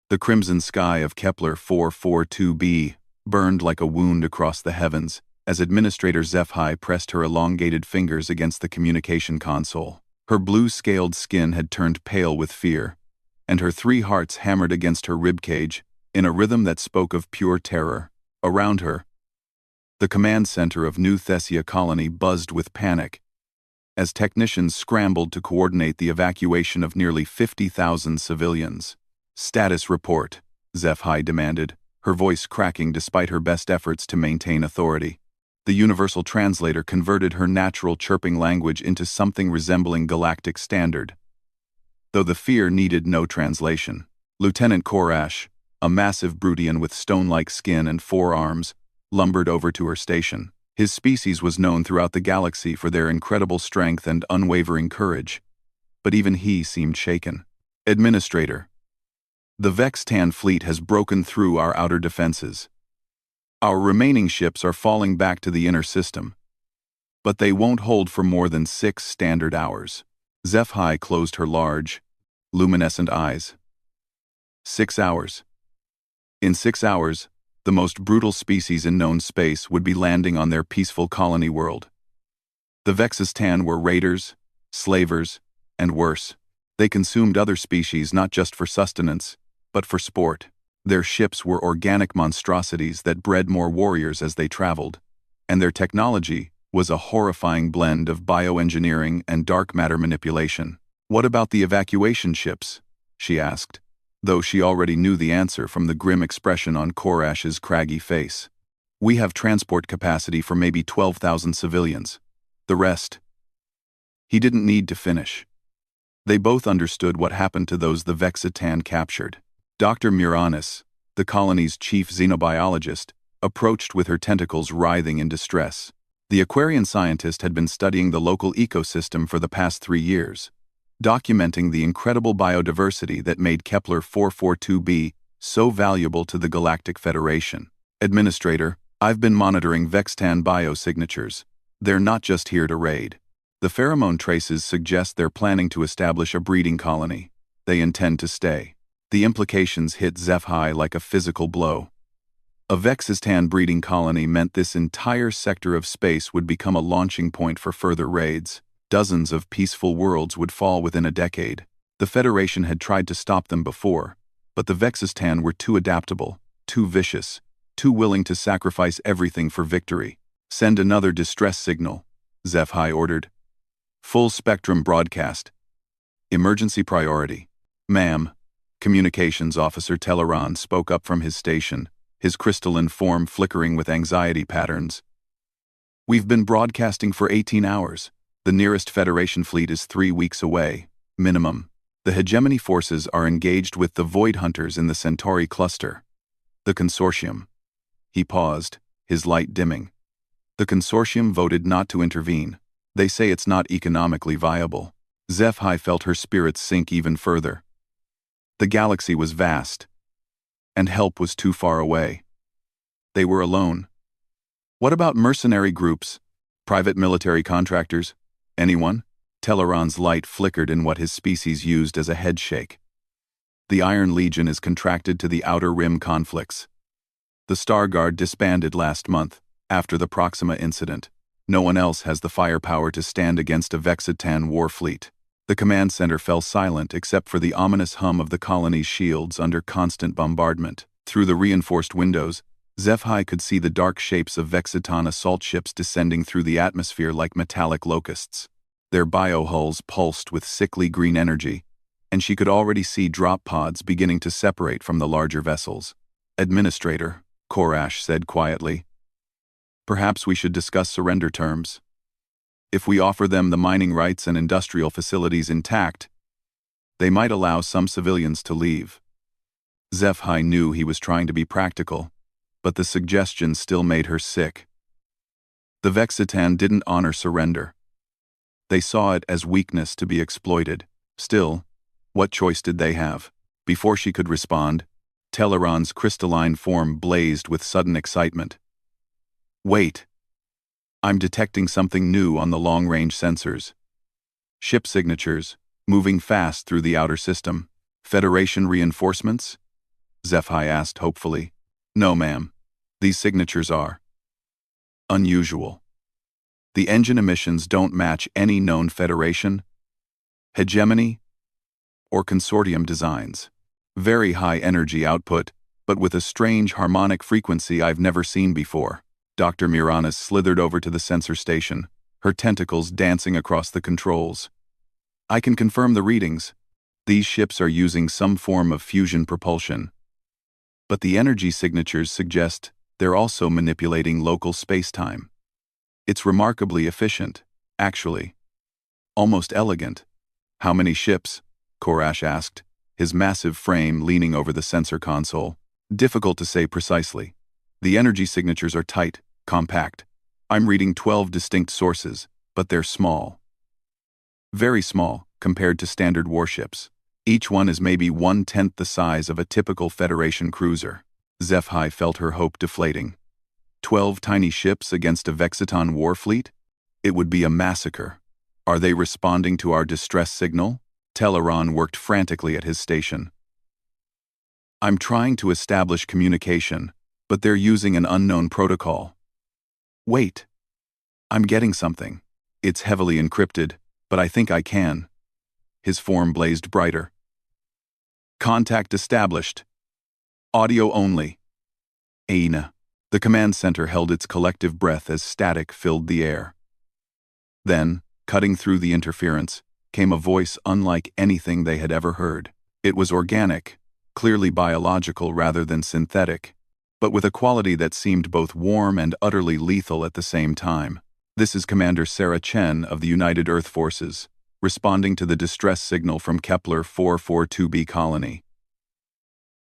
The crimson sky of Kepler 442b burned like a wound across the heavens as Administrator HFY pressed her elongated fingers against the communication console. Her blue-scaled skin had turned pale with fear, and her 3 hearts hammered against her ribcage in a rhythm that spoke of pure terror. Around her, the command center of New Thessia colony buzzed with panic as technicians scrambled to coordinate the evacuation of nearly 50,000 civilians. "Status report," HFY demanded, her voice cracking despite her best efforts to maintain authority. The universal translator converted her natural chirping language into something resembling galactic standard, though the fear needed no translation. Lieutenant Korash, a massive Brutian with stone-like skin and 4 arms, lumbered over to her station. His species was known throughout the galaxy for their incredible strength and unwavering courage, but even he seemed shaken. "Administrator, the Vextan fleet has broken through our outer defenses. Our remaining ships are falling back to the inner system, but they won't hold for more than 6 standard hours." HFY closed her large, luminescent eyes. 6 hours. In 6 hours, the most brutal species in known space would be landing on their peaceful colony world. The Vexistan were raiders, slavers, and worse. They consumed other species not just for sustenance, but for sport. Their ships were organic monstrosities that bred more warriors as they traveled, and their technology was a horrifying blend of bioengineering and dark matter manipulation. "What about the evacuation ships?" she asked, though she already knew the answer from the grim expression on Korash's craggy face. "We have transport capacity for maybe 12,000 civilians. The rest..." He didn't need to finish. They both understood what happened to those the Vexitan captured. Dr. Muranis, the colony's chief xenobiologist, approached with her tentacles writhing in distress. The Aquarian scientist had been studying the local ecosystem for the past 3 years, documenting the incredible biodiversity that made Kepler 442b so valuable to the Galactic Federation. "Administrator, I've been monitoring Vextan biosignatures. They're not just here to raid. The pheromone traces suggest they're planning to establish a breeding colony. They intend to stay." The implications hit HFY like a physical blow. A Vexistan breeding colony meant this entire sector of space would become a launching point for further raids. Dozens of peaceful worlds would fall within a decade. The Federation had tried to stop them before, but the Vexistan were too adaptable, too vicious, too willing to sacrifice everything for victory. "Send another distress signal," HFY ordered. "Full spectrum broadcast. Emergency priority." "Ma'am," Communications Officer Teleron spoke up from his station, his crystalline form flickering with anxiety patterns. "We've been broadcasting for 18 hours. The nearest Federation fleet is 3 weeks away, minimum. The hegemony forces are engaged with the Void Hunters in the Centauri cluster. The consortium." He paused, his light dimming. "The consortium voted not to intervene. They say it's not economically viable." HFY felt her spirits sink even further. The galaxy was vast, and help was too far away. They were alone. What about mercenary groups, private military contractors? Anyone? Teleron's light flickered in what his species used as a headshake. "The Iron Legion is contracted to the Outer Rim conflicts. The Star Guard disbanded last month, after the Proxima incident. No one else has the firepower to stand against a Vexitan war fleet." The command center fell silent except for the ominous hum of the colony's shields under constant bombardment. Through the reinforced windows, HFY could see the dark shapes of Vexitan assault ships descending through the atmosphere like metallic locusts. Their biohulls pulsed with sickly green energy, and she could already see drop pods beginning to separate from the larger vessels. "Administrator," Korash said quietly, "perhaps we should discuss surrender terms. If we offer them the mining rights and industrial facilities intact, they might allow some civilians to leave." HFY knew he was trying to be practical, but the suggestion still made her sick. The Vexitan didn't honor surrender. They saw it as weakness to be exploited. Still, what choice did they have? Before she could respond, Teleron's crystalline form blazed with sudden excitement. "Wait. I'm detecting something new on the long-range sensors. Ship signatures, moving fast through the outer system. Federation reinforcements? Zephi asked hopefully. No, ma'am. These signatures are unusual. The engine emissions don't match any known Federation, hegemony, or consortium designs. Very high energy output, but with a strange harmonic frequency I've never seen before. Dr. Miranis slithered over to the sensor station, her tentacles dancing across the controls. I can confirm the readings. These ships are using some form of fusion propulsion. But the energy signatures suggest they're also manipulating local space-time. It's remarkably efficient, actually. Almost elegant. How many ships? Korash asked, his massive frame leaning over the sensor console. Difficult to say precisely. The energy signatures are tight, compact. I'm reading 12 distinct sources, but they're small. Very small, compared to standard warships. Each one is maybe 1/10 the size of a typical Federation cruiser. Zephi felt her hope deflating. 12 tiny ships against a Vexiton war fleet? It would be a massacre. Are they responding to our distress signal? Teleron worked frantically at his station. I'm trying to establish communication, but they're using an unknown protocol. Wait. I'm getting something. It's heavily encrypted, but I think I can. His form blazed brighter. Contact established. Audio only. Aina. The command center held its collective breath as static filled the air. Then, cutting through the interference, came a voice unlike anything they had ever heard. It was organic, clearly biological rather than synthetic, but with a quality that seemed both warm and utterly lethal at the same time. This is Commander Sarah Chen of the United Earth Forces, responding to the distress signal from Kepler 442b colony.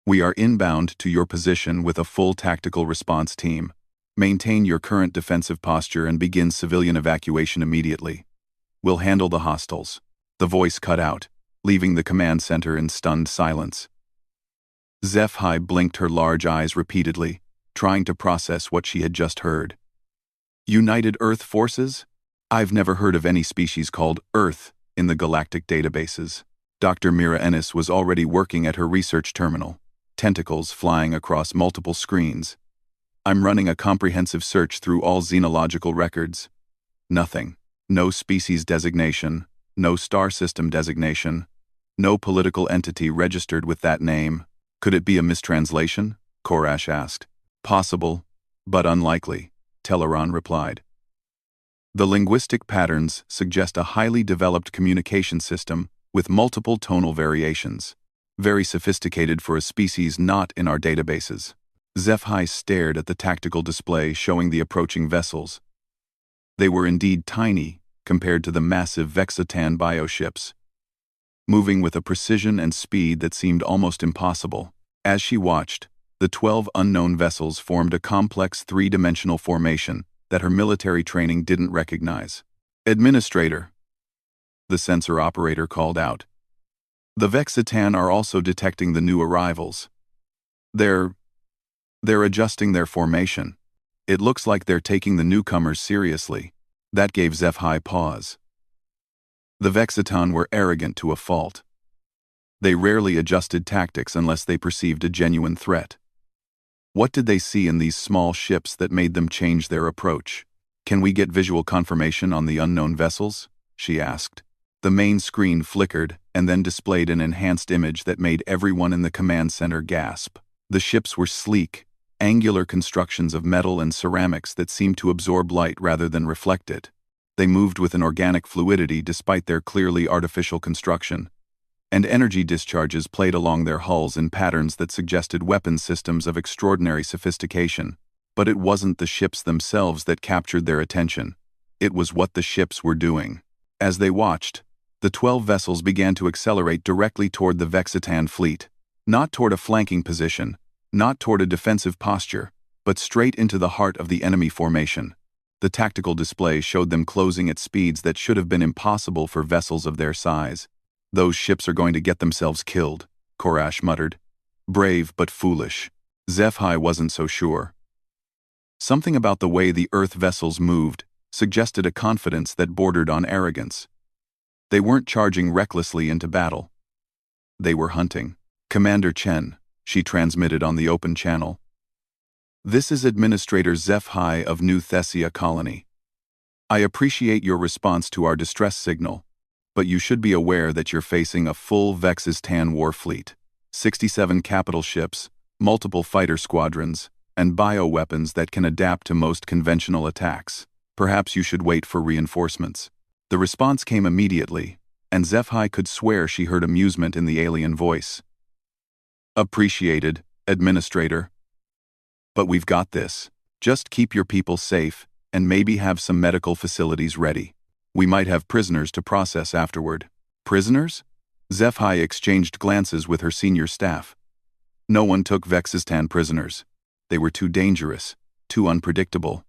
We are inbound to your position with a full tactical response team. Maintain your current defensive posture and begin civilian evacuation immediately. We'll handle the hostiles. The voice cut out, leaving the command center in stunned silence. Zephi blinked her large eyes repeatedly, trying to process what she had just heard. United Earth Forces? I've never heard of any species called Earth in the galactic databases. Dr. Mira Ennis was already working at her research terminal, tentacles flying across multiple screens. I'm running a comprehensive search through all xenological records. Nothing. No species designation, no star system designation, no political entity registered with that name. Could it be a mistranslation? Korash asked. Possible, but unlikely, Teleron replied. The linguistic patterns suggest a highly developed communication system with multiple tonal variations. Very sophisticated for a species not in our databases. Zephi stared at the tactical display showing the approaching vessels. They were indeed tiny compared to the massive Vexitan bioships, moving with a precision and speed that seemed almost impossible. As she watched, the 12 unknown vessels formed a complex three-dimensional formation that her military training didn't recognize. Administrator, the sensor operator called out. The Vexitan are also detecting the new arrivals. They're adjusting their formation. It looks like they're taking the newcomers seriously. That gave Zephi pause. The Vexitan were arrogant to a fault. They rarely adjusted tactics unless they perceived a genuine threat. What did they see in these small ships that made them change their approach? Can we get visual confirmation on the unknown vessels? She asked. The main screen flickered and then displayed an enhanced image that made everyone in the command center gasp. The ships were sleek, angular constructions of metal and ceramics that seemed to absorb light rather than reflect it. They moved with an organic fluidity despite their clearly artificial construction, and energy discharges played along their hulls in patterns that suggested weapon systems of extraordinary sophistication. But it wasn't the ships themselves that captured their attention. It was what the ships were doing. As they watched, the 12 vessels began to accelerate directly toward the Vexitan fleet, not toward a flanking position, not toward a defensive posture, but straight into the heart of the enemy formation. The tactical display showed them closing at speeds that should have been impossible for vessels of their size. Those ships are going to get themselves killed, Korash muttered. Brave but foolish. Zephi wasn't so sure. Something about the way the Earth vessels moved suggested a confidence that bordered on arrogance. They weren't charging recklessly into battle. They were hunting. Commander Chen, she transmitted on the open channel. "This is Administrator HFY of New Thessia Colony. I appreciate your response to our distress signal, but you should be aware that you're facing a full Vexistan war fleet, 67 capital ships, multiple fighter squadrons, and bioweapons that can adapt to most conventional attacks. Perhaps you should wait for reinforcements." The response came immediately, and HFY could swear she heard amusement in the alien voice. "Appreciated, Administrator. But we've got this. Just keep your people safe, and maybe have some medical facilities ready. We might have prisoners to process afterward." "Prisoners?" HFY exchanged glances with her senior staff. "No one took Vexistan prisoners. They were too dangerous, too unpredictable.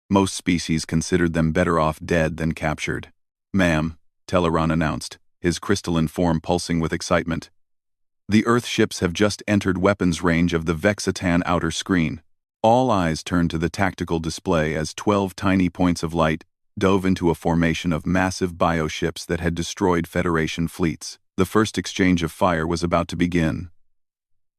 Most species considered them better off dead than captured." "Ma'am," Teleron announced, his crystalline form pulsing with excitement. "The Earth ships have just entered weapons range of the Vexitan outer screen." All eyes turned to the tactical display as 12 tiny points of light dove into a formation of massive bioships that had destroyed Federation fleets. The first exchange of fire was about to begin.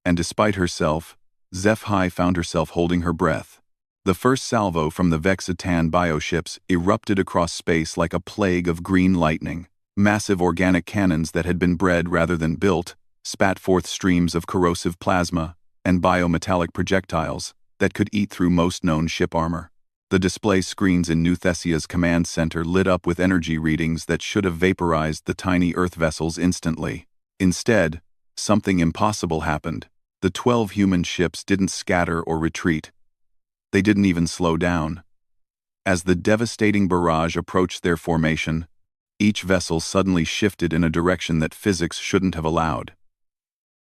And despite herself, HFY found herself holding her breath. The first salvo from the Vexitan bioships erupted across space like a plague of green lightning. Massive organic cannons that had been bred rather than built spat forth streams of corrosive plasma and biometallic projectiles that could eat through most known ship armor. The display screens in New Thessia's command center lit up with energy readings that should have vaporized the tiny Earth vessels instantly. Instead, something impossible happened. The 12 human ships didn't scatter or retreat. They didn't even slow down. As the devastating barrage approached their formation, each vessel suddenly shifted in a direction that physics shouldn't have allowed.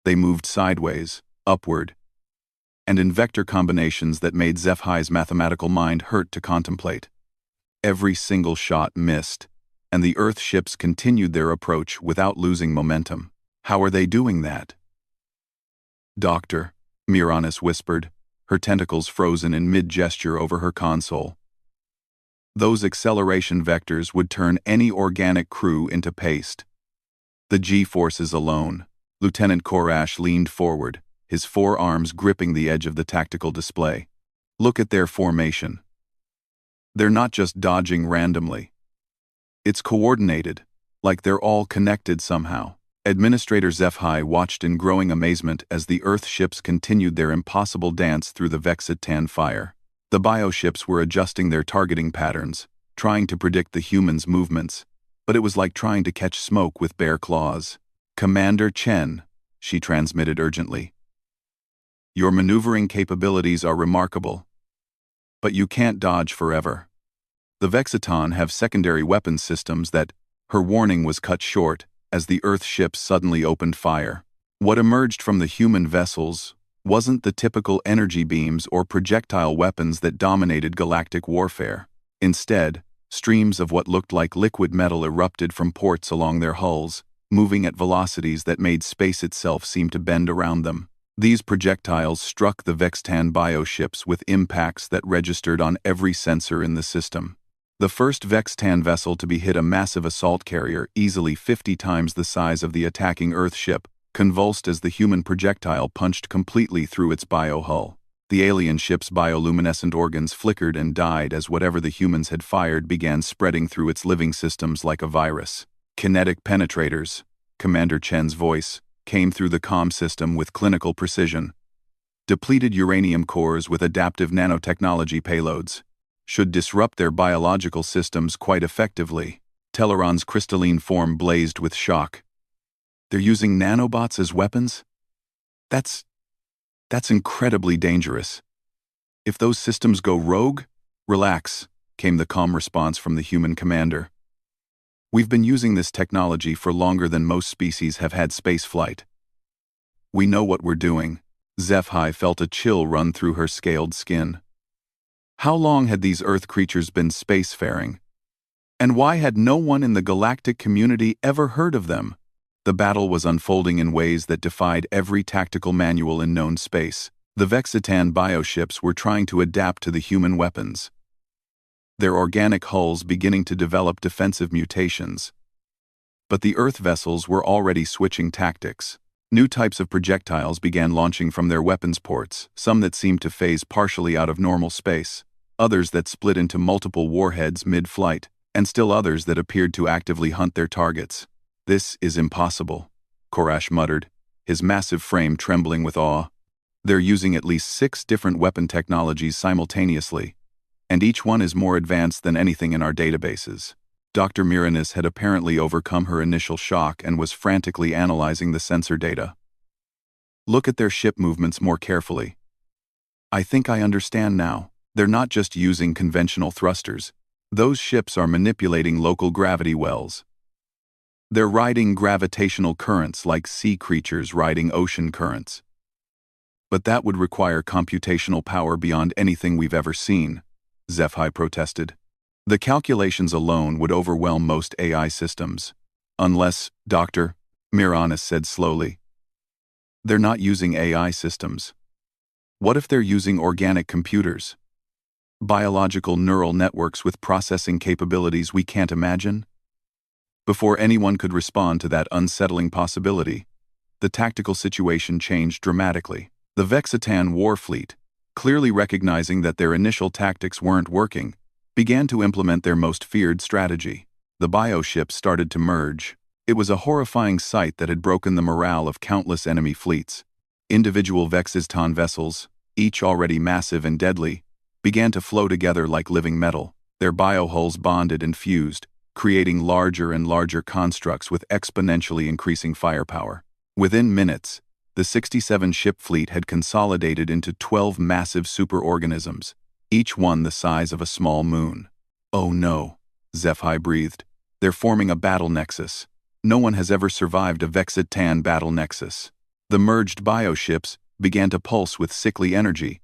They moved sideways, upward, and in vector combinations that made HFY's mathematical mind hurt to contemplate. Every single shot missed, and the Earth ships continued their approach without losing momentum. "How are they doing that?" "Doctor," Miranis whispered, her tentacles frozen in mid-gesture over her console. "Those acceleration vectors would turn any organic crew into paste. The G-forces alone." Lieutenant Korash leaned forward, his forearms gripping the edge of the tactical display. "Look at their formation. They're not just dodging randomly. It's coordinated, like they're all connected somehow." Administrator HFY watched in growing amazement as the Earth ships continued their impossible dance through the Vexitan fire. The bioships were adjusting their targeting patterns, trying to predict the humans' movements, but it was like trying to catch smoke with bare claws. "Commander Chen," she transmitted urgently. "Your maneuvering capabilities are remarkable, but you can't dodge forever. The Vexitan have secondary weapons systems that..." Her warning was cut short as the Earth ships suddenly opened fire. What emerged from the human vessels wasn't the typical energy beams or projectile weapons that dominated galactic warfare. Instead, streams of what looked like liquid metal erupted from ports along their hulls, moving at velocities that made space itself seem to bend around them. These projectiles struck the Vextan bioships with impacts that registered on every sensor in the system. The first Vextan vessel to be hit a massive assault carrier easily 50 times the size of the attacking Earth ship, convulsed as the human projectile punched completely through its biohull. The alien ship's bioluminescent organs flickered and died as whatever the humans had fired began spreading through its living systems like a virus. "Kinetic penetrators," Commander Chen's voice came through the comm system with clinical precision. "Depleted uranium cores with adaptive nanotechnology payloads should disrupt their biological systems quite effectively." Teleron's crystalline form blazed with shock. "They're using nanobots as weapons? That's incredibly dangerous. If those systems go rogue..." "Relax," came the calm response from the human commander. "We've been using this technology for longer than most species have had space flight. We know what we're doing." HFY felt a chill run through her scaled skin. How long had these Earth creatures been spacefaring? And why had no one in the galactic community ever heard of them? The battle was unfolding in ways that defied every tactical manual in known space. The Vexitan bioships were trying to adapt to the human weapons, their organic hulls beginning to develop defensive mutations. But the Earth vessels were already switching tactics. New types of projectiles began launching from their weapons ports, some that seemed to phase partially out of normal space, others that split into multiple warheads mid-flight, and still others that appeared to actively hunt their targets. "This is impossible," Korash muttered, his massive frame trembling with awe. "They're using at least 6 different weapon technologies simultaneously, and each one is more advanced than anything in our databases." Dr. Miranis had apparently overcome her initial shock and was frantically analyzing the sensor data. "Look at their ship movements more carefully. I think I understand now. They're not just using conventional thrusters. Those ships are manipulating local gravity wells. They're riding gravitational currents like sea creatures riding ocean currents. But that would require computational power beyond anything we've ever seen," HFY protested. "The calculations alone would overwhelm most AI systems. Unless, Dr. Miranis said slowly, they're not using AI systems. What if they're using organic computers? Biological neural networks with processing capabilities we can't imagine?" Before anyone could respond to that unsettling possibility, the tactical situation changed dramatically. The Vexitan war fleet, clearly recognizing that their initial tactics weren't working, began to implement their most feared strategy. The bioships started to merge. It was a horrifying sight that had broken the morale of countless enemy fleets. Individual Vexitan vessels, each already massive and deadly, began to flow together like living metal. Their biohulls bonded and fused, creating larger and larger constructs with exponentially increasing firepower. Within minutes, the 67-ship fleet had consolidated into 12 massive superorganisms, each one the size of a small moon. "Oh no," HFY breathed. "They're forming a battle nexus. No one has ever survived a Vexitan battle nexus." The merged bioships began to pulse with sickly energy,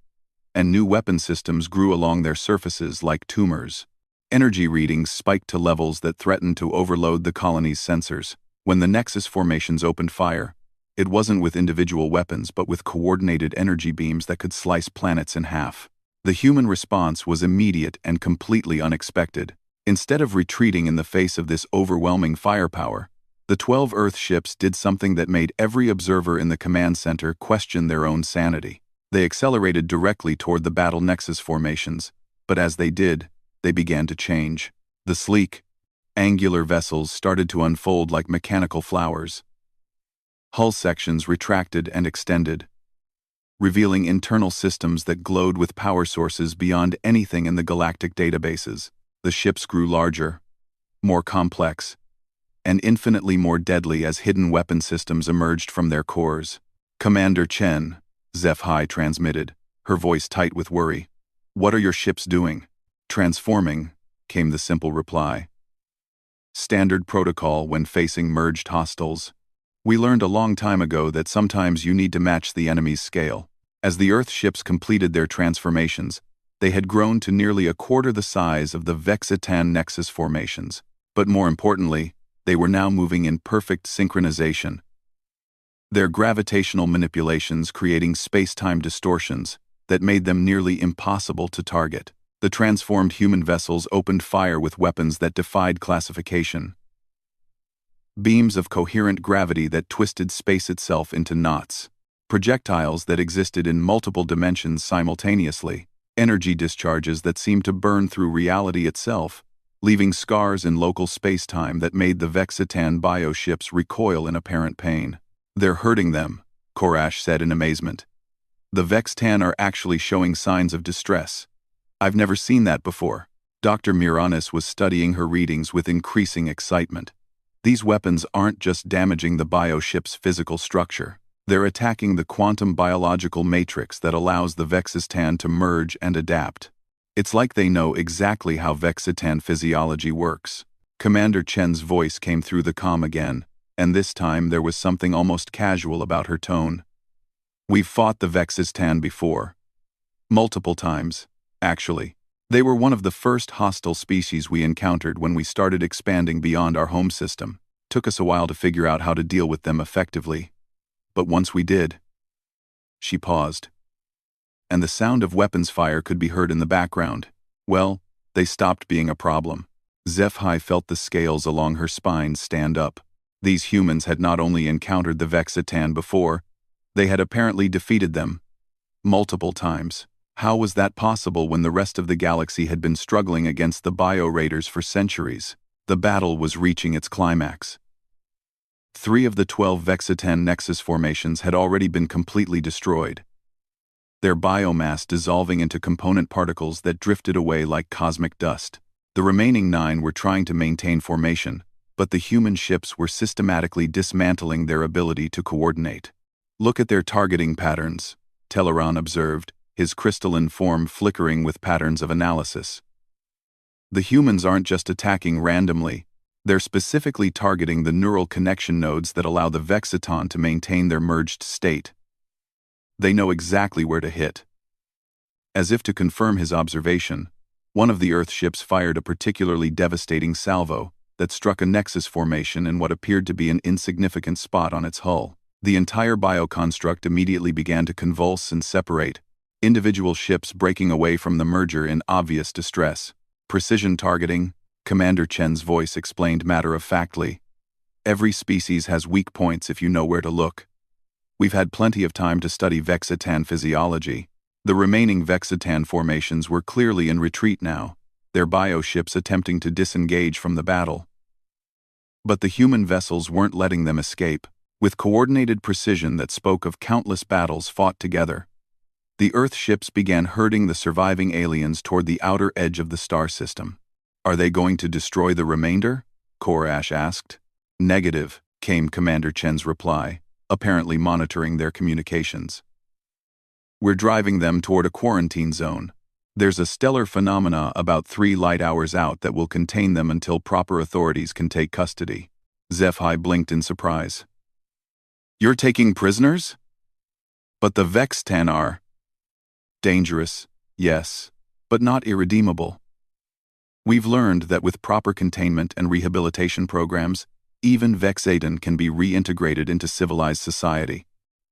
and new weapon systems grew along their surfaces like tumors. Energy readings spiked to levels that threatened to overload the colony's sensors. When the nexus formations opened fire, it wasn't with individual weapons but with coordinated energy beams that could slice planets in half. The human response was immediate and completely unexpected. Instead of retreating in the face of this overwhelming firepower, the 12 Earth ships did something that made every observer in the command center question their own sanity. They accelerated directly toward the battle nexus formations, but as they did, they began to change. The sleek, angular vessels started to unfold like mechanical flowers. Hull sections retracted and extended, revealing internal systems that glowed with power sources beyond anything in the galactic databases. The ships grew larger, more complex, and infinitely more deadly as hidden weapon systems emerged from their cores. "Commander Chen," HFY transmitted, her voice tight with worry. "What are your ships doing?" "Transforming," came the simple reply. "Standard protocol when facing merged hostiles. We learned a long time ago that sometimes you need to match the enemy's scale." As the Earth ships completed their transformations, they had grown to nearly a quarter the size of the Vexitan Nexus formations. But more importantly, they were now moving in perfect synchronization. Their gravitational manipulations creating space-time distortions that made them nearly impossible to target. The transformed human vessels opened fire with weapons that defied classification. Beams of coherent gravity that twisted space itself into knots. Projectiles that existed in multiple dimensions simultaneously. Energy discharges that seemed to burn through reality itself, leaving scars in local space-time that made the Vexitan bioships recoil in apparent pain. "They're hurting them," Korash said in amazement. "The Vexitan are actually showing signs of distress. I've never seen that before." Dr. Miranis was studying her readings with increasing excitement. These weapons aren't just damaging the bioship's physical structure. They're attacking the quantum biological matrix that allows the Vexitan to merge and adapt. It's like they know exactly how Vexitan physiology works. Commander Chen's voice came through the comm again, and this time there was something almost casual about her tone. "We've fought the Vexitan before. Multiple times, actually. They were one of the first hostile species we encountered when we started expanding beyond our home system. Took us a while to figure out how to deal with them effectively. But once we did..." She paused, and the sound of weapons fire could be heard in the background. "Well, they stopped being a problem." HFY felt the scales along her spine stand up. These humans had not only encountered the Vexitan before, they had apparently defeated them multiple times. How was that possible when the rest of the galaxy had been struggling against the Bio Raiders for centuries? The battle was reaching its climax. 3 of the 12 Vexitan Nexus formations had already been completely destroyed, their biomass dissolving into component particles that drifted away like cosmic dust. The remaining 9 were trying to maintain formation, but the human ships were systematically dismantling their ability to coordinate. "Look at their targeting patterns," Teleron observed, his crystalline form flickering with patterns of analysis. "The humans aren't just attacking randomly, they're specifically targeting the neural connection nodes that allow the Vexitan to maintain their merged state. They know exactly where to hit." As if to confirm his observation, one of the Earth ships fired a particularly devastating salvo that struck a Nexus formation in what appeared to be an insignificant spot on its hull. The entire bioconstruct immediately began to convulse and separate, individual ships breaking away from the merger in obvious distress. "Precision targeting," Commander Chen's voice explained matter-of-factly. "Every species has weak points if you know where to look. We've had plenty of time to study Vexitan physiology." The remaining Vexitan formations were clearly in retreat now, their bioships attempting to disengage from the battle. But the human vessels weren't letting them escape. With coordinated precision that spoke of countless battles fought together, the Earth ships began herding the surviving aliens toward the outer edge of the star system. "Are they going to destroy the remainder?" Korash asked. "Negative," came Commander Chen's reply, apparently monitoring their communications. "We're driving them toward a quarantine zone. There's a stellar phenomena about 3 light hours out that will contain them until proper authorities can take custody." Zephi blinked in surprise. "You're taking prisoners? But the Vexitan are..." "Dangerous, yes, but not irredeemable. We've learned that with proper containment and rehabilitation programs, even Vexitan can be reintegrated into civilized society.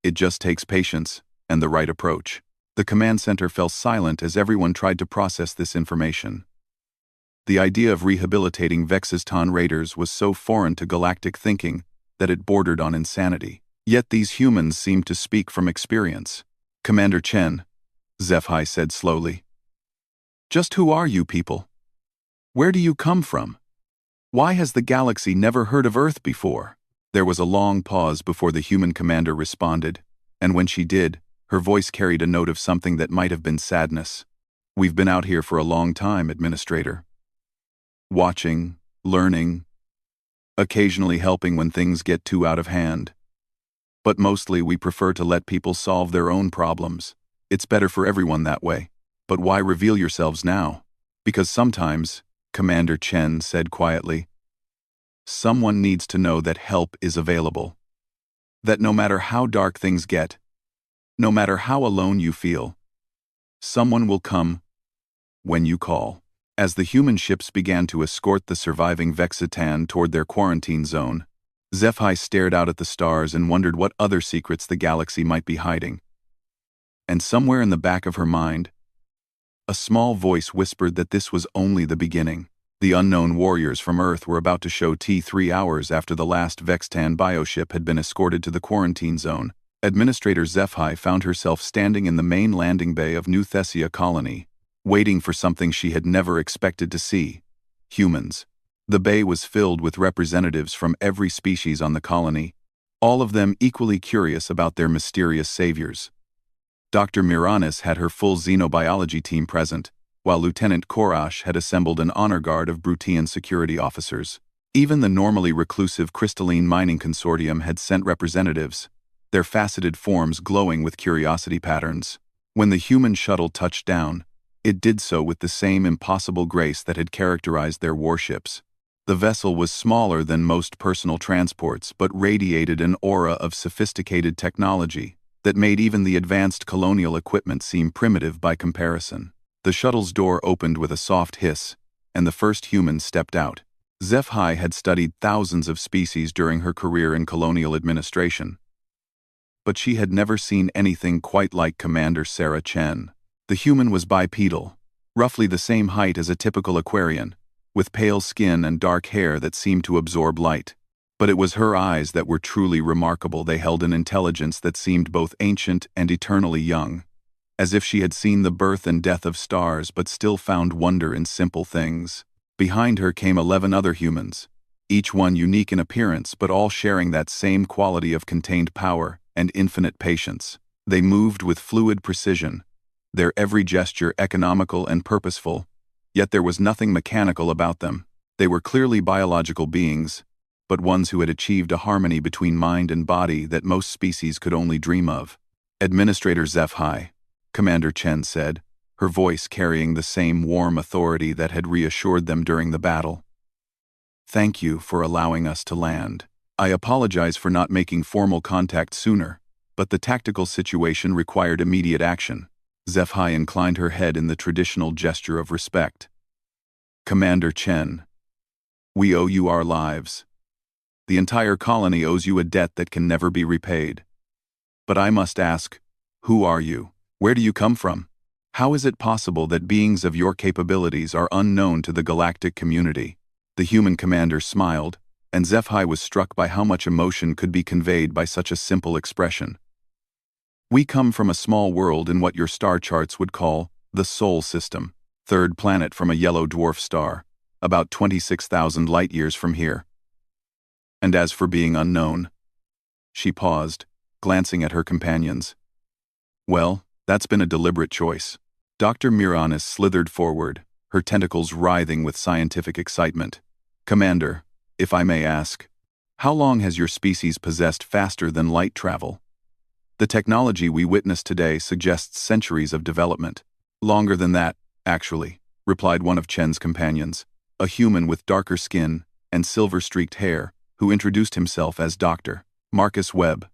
It just takes patience and the right approach." The command center fell silent as everyone tried to process this information. The idea of rehabilitating Vexitan raiders was so foreign to galactic thinking that it bordered on insanity. Yet these humans seemed to speak from experience. "Commander Chen," Zephi said slowly, "just who are you people? Where do you come from? Why has the galaxy never heard of Earth before?" There was a long pause before the human commander responded, and when she did, her voice carried a note of something that might have been sadness. "We've been out here for a long time, Administrator. Watching, learning, occasionally helping when things get too out of hand. But mostly we prefer to let people solve their own problems. It's better for everyone that way. But why reveal yourselves now? Because sometimes," Commander Chen said quietly, "someone needs to know that help is available. That no matter how dark things get, no matter how alone you feel, someone will come when you call." As the human ships began to escort the surviving Vexitan toward their quarantine zone, Zephi stared out at the stars and wondered what other secrets the galaxy might be hiding. And somewhere in the back of her mind, a small voice whispered that this was only the beginning. The unknown warriors from Earth were about to show T 3 hours after the last Vexitan bioship had been escorted to the quarantine zone. Administrator Zephi found herself standing in the main landing bay of New Thessia colony, waiting for something she had never expected to see: humans. The bay was filled with representatives from every species on the colony, all of them equally curious about their mysterious saviors. Dr. Miranis had her full xenobiology team present, while Lieutenant Korash had assembled an honor guard of Brutian security officers. Even the normally reclusive crystalline mining consortium had sent representatives, their faceted forms glowing with curiosity patterns. When the human shuttle touched down, it did so with the same impossible grace that had characterized their warships. The vessel was smaller than most personal transports but radiated an aura of sophisticated technology that made even the advanced colonial equipment seem primitive by comparison. The shuttle's door opened with a soft hiss, and the first human stepped out. Zephi had studied thousands of species during her career in colonial administration, but she had never seen anything quite like Commander Sarah Chen. The human was bipedal, roughly the same height as a typical Aquarian, with pale skin and dark hair that seemed to absorb light. But it was her eyes that were truly remarkable. They held an intelligence that seemed both ancient and eternally young, as if she had seen the birth and death of stars but still found wonder in simple things. Behind her came 11 other humans, each one unique in appearance but all sharing that same quality of contained power and infinite patience. They moved with fluid precision, their every gesture economical and purposeful, yet there was nothing mechanical about them. They were clearly biological beings, but ones who had achieved a harmony between mind and body that most species could only dream of. "Administrator HFY," Commander Chen said, her voice carrying the same warm authority that had reassured them during the battle. "Thank you for allowing us to land. I apologize for not making formal contact sooner, but the tactical situation required immediate action." HFY inclined her head in the traditional gesture of respect. "Commander Chen, we owe you our lives. The entire colony owes you a debt that can never be repaid. But I must ask, who are you? Where do you come from? How is it possible that beings of your capabilities are unknown to the galactic community?" The human commander smiled, and HFY was struck by how much emotion could be conveyed by such a simple expression. "We come from a small world in what your star charts would call the Sol system, third planet from a yellow dwarf star, about 26,000 light-years from here. And as for being unknown..." She paused, glancing at her companions. "Well, that's been a deliberate choice." Dr. Miranis slithered forward, her tentacles writhing with scientific excitement. "Commander, if I may ask, how long has your species possessed faster-than-light travel? The technology we witness today suggests centuries of development." "Longer than that, actually," replied one of Chen's companions, a human with darker skin and silver-streaked hair, who introduced himself as Dr. Marcus Webb.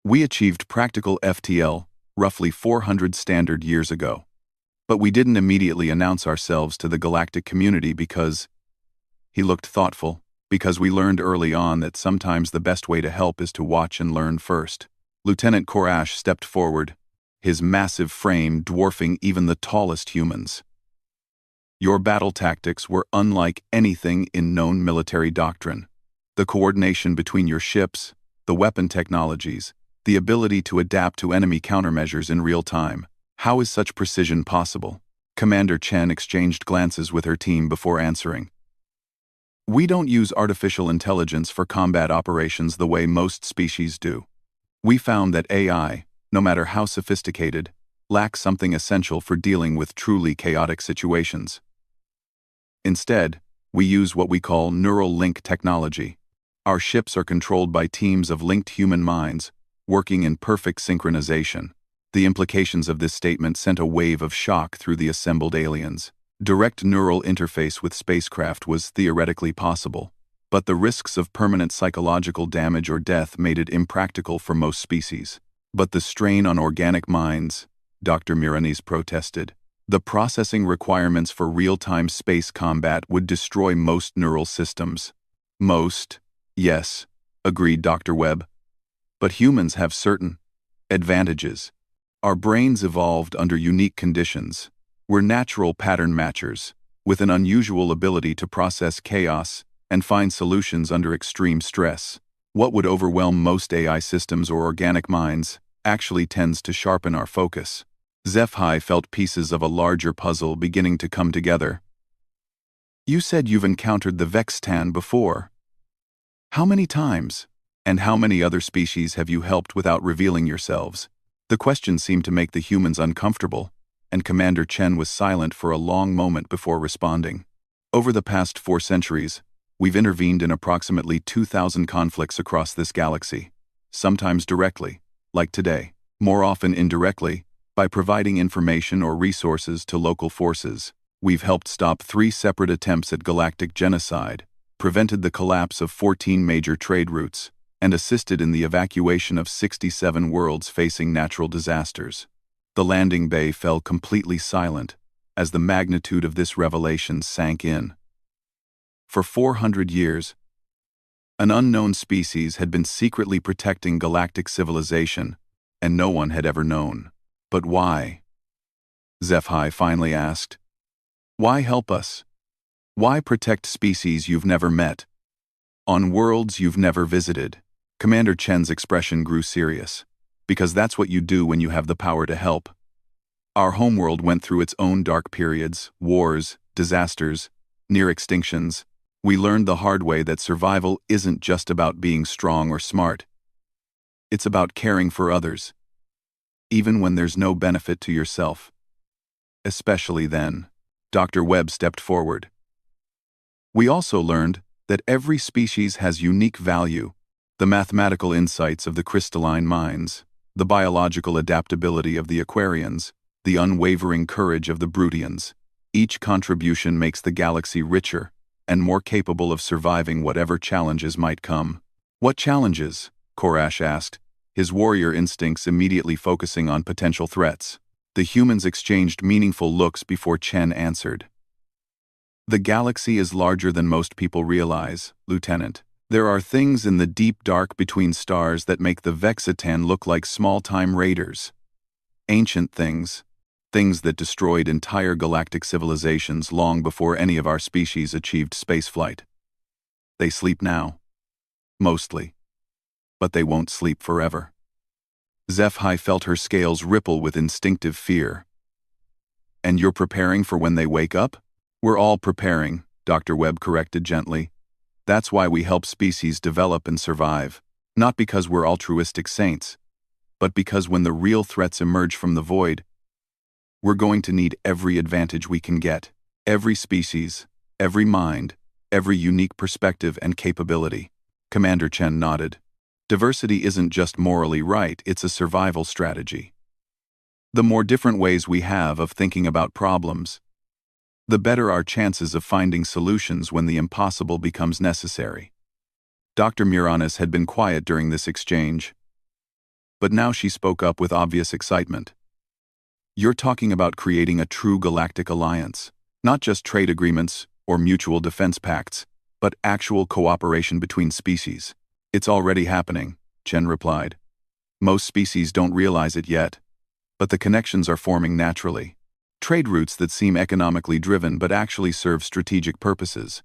"We achieved practical FTL roughly 400 standard years ago. But we didn't immediately announce ourselves to the galactic community because..." He looked thoughtful, "because we learned early on that sometimes the best way to help is to watch and learn first." Lieutenant Korash stepped forward, his massive frame dwarfing even the tallest humans. "Your battle tactics were unlike anything in known military doctrine. The coordination between your ships, the weapon technologies, the ability to adapt to enemy countermeasures in real time. How is such precision possible?" Commander Chen exchanged glances with her team before answering. "We don't use artificial intelligence for combat operations the way most species do. We found that AI, no matter how sophisticated, lacks something essential for dealing with truly chaotic situations. Instead, we use what we call neural link technology. Our ships are controlled by teams of linked human minds, working in perfect synchronization." The implications of this statement sent a wave of shock through the assembled aliens. Direct neural interface with spacecraft was theoretically possible, but the risks of permanent psychological damage or death made it impractical for most species. "But the strain on organic minds," Dr. Miranis protested. "The processing requirements for real-time space combat would destroy most neural systems." "Most, yes," agreed Dr. Webb. "But humans have certain advantages. Our brains evolved under unique conditions. We're natural pattern matchers, with an unusual ability to process chaos and find solutions under extreme stress. What would overwhelm most AI systems or organic minds actually tends to sharpen our focus." HFY felt pieces of a larger puzzle beginning to come together. "You said you've encountered the Vextan before. How many times? And how many other species have you helped without revealing yourselves?" The question seemed to make the humans uncomfortable, and Commander Chen was silent for a long moment before responding. "Over the past 4 centuries, we've intervened in approximately 2,000 conflicts across this galaxy, sometimes directly, like today, more often indirectly, by providing information or resources to local forces. We've helped stop 3 separate attempts at galactic genocide, prevented the collapse of 14 major trade routes, and assisted in the evacuation of 67 worlds facing natural disasters." The landing bay fell completely silent as the magnitude of this revelation sank in. For 400 years, an unknown species had been secretly protecting galactic civilization, and no one had ever known. "But why?" HFY finally asked. "Why help us? Why protect species you've never met?" On worlds you've never visited. Commander Chen's expression grew serious. Because that's what you do when you have the power to help. Our homeworld went through its own dark periods, wars, disasters, near extinctions. We learned the hard way that survival isn't just about being strong or smart. It's about caring for others, even when there's no benefit to yourself. Especially then. Dr. Webb stepped forward. We also learned that every species has unique value, the mathematical insights of the crystalline minds, the biological adaptability of the Aquarians, the unwavering courage of the Brutians. Each contribution makes the galaxy richer and more capable of surviving whatever challenges might come. What challenges? Korash asked, his warrior instincts immediately focusing on potential threats. The humans exchanged meaningful looks before Chen answered. The galaxy is larger than most people realize, Lieutenant. There are things in the deep dark between stars that make the Vexatan look like small-time raiders. Ancient things. Things that destroyed entire galactic civilizations long before any of our species achieved spaceflight. They sleep now. Mostly. But they won't sleep forever. HFY felt her scales ripple with instinctive fear. And you're preparing for when they wake up? We're all preparing, Dr. Webb corrected gently. That's why we help species develop and survive. Not because we're altruistic saints, but because when the real threats emerge from the void, we're going to need every advantage we can get. Every species, every mind, every unique perspective and capability. Commander Chen nodded. Diversity isn't just morally right, it's a survival strategy. The more different ways we have of thinking about problems, the better our chances of finding solutions when the impossible becomes necessary. Dr. Muranes had been quiet during this exchange, but now she spoke up with obvious excitement. You're talking about creating a true galactic alliance, not just trade agreements or mutual defense pacts, but actual cooperation between species. It's already happening, Chen replied. Most species don't realize it yet, but the connections are forming naturally. Trade routes that seem economically driven but actually serve strategic purposes.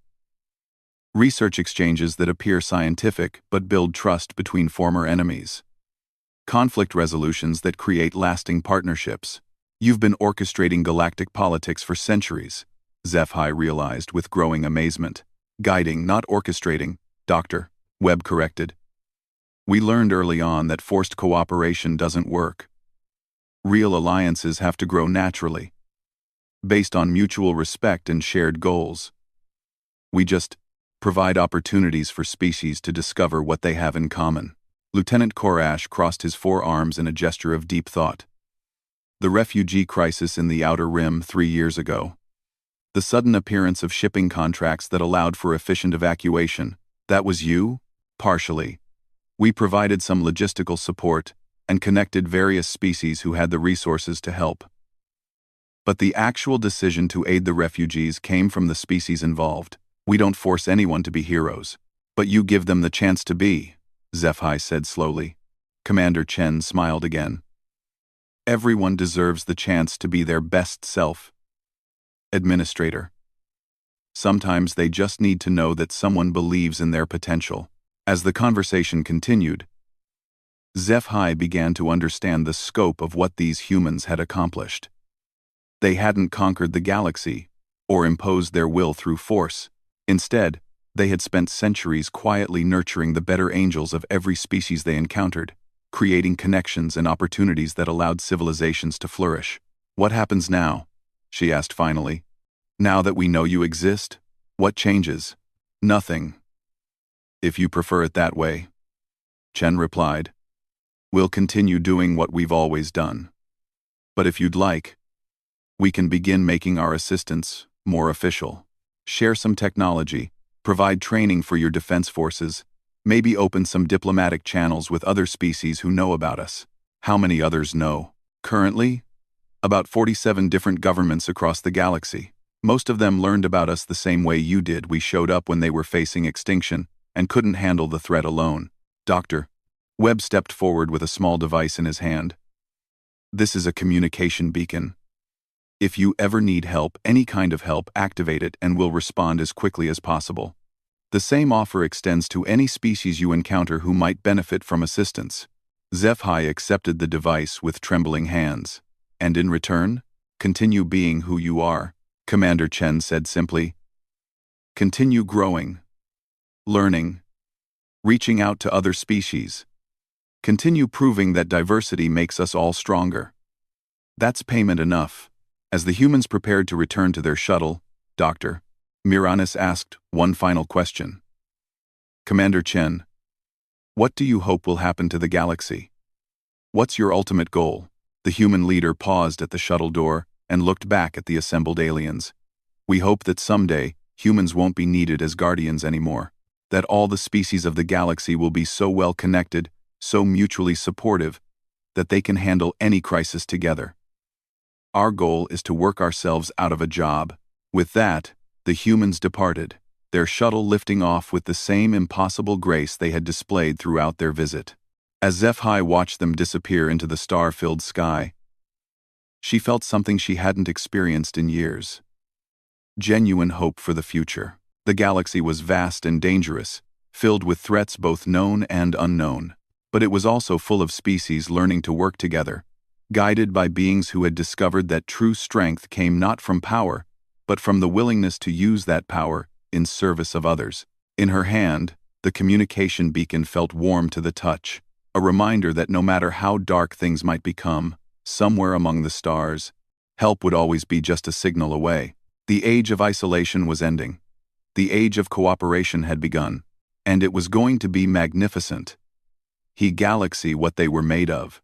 Research exchanges that appear scientific but build trust between former enemies. Conflict resolutions that create lasting partnerships. You've been orchestrating galactic politics for centuries, HFY realized with growing amazement. Guiding, not orchestrating, Dr. Webb corrected. We learned early on that forced cooperation doesn't work. Real alliances have to grow naturally, based on mutual respect and shared goals. We just provide opportunities for species to discover what they have in common. Lieutenant Korash crossed his forearms in a gesture of deep thought. The refugee crisis in the Outer Rim 3 years ago. The sudden appearance of shipping contracts that allowed for efficient evacuation. That was you? Partially. We provided some logistical support and connected various species who had the resources to help. But the actual decision to aid the refugees came from the species involved. We don't force anyone to be heroes, but you give them the chance to be, HFY said slowly. Commander Chen smiled again. Everyone deserves the chance to be their best self. Administrator. Sometimes they just need to know that someone believes in their potential. As the conversation continued, HFY began to understand the scope of what these humans had accomplished. They hadn't conquered the galaxy or imposed their will through force. Instead, they had spent centuries quietly nurturing the better angels of every species they encountered, creating connections and opportunities that allowed civilizations to flourish. What happens now? She asked finally. Now that we know you exist, what changes? Nothing. If you prefer it that way, Chen replied. We'll continue doing what we've always done. But if you'd like, we can begin making our assistance more official. Share some technology, provide training for your defense forces, maybe open some diplomatic channels with other species who know about us. How many others know? Currently, about 47 different governments across the galaxy. Most of them learned about us the same way you did. We showed up when they were facing extinction and couldn't handle the threat alone. Dr. Webb stepped forward with a small device in his hand. This is a communication beacon. If you ever need help, any kind of help, activate it and we'll respond as quickly as possible. The same offer extends to any species you encounter who might benefit from assistance. HFY accepted the device with trembling hands. And in return, continue being who you are, Commander Chen said simply. Continue growing, learning, reaching out to other species. Continue proving that diversity makes us all stronger. That's payment enough. As the humans prepared to return to their shuttle, Dr. Miranis asked one final question. Commander Chen, what do you hope will happen to the galaxy? What's your ultimate goal? The human leader paused at the shuttle door and looked back at the assembled aliens. We hope that someday, humans won't be needed as guardians anymore. That all the species of the galaxy will be so well connected, so mutually supportive, that they can handle any crisis together. Our goal is to work ourselves out of a job. With that, the humans departed, their shuttle lifting off with the same impossible grace they had displayed throughout their visit. As HFY watched them disappear into the star-filled sky, she felt something she hadn't experienced in years. Genuine hope for the future. The galaxy was vast and dangerous, filled with threats both known and unknown. But it was also full of species learning to work together, guided by beings who had discovered that true strength came not from power, but from the willingness to use that power in service of others. In her hand, the communication beacon felt warm to the touch, a reminder that no matter how dark things might become, somewhere among the stars, help would always be just a signal away. The age of isolation was ending. The age of cooperation had begun, and it was going to be magnificent. Galaxy what they were made of.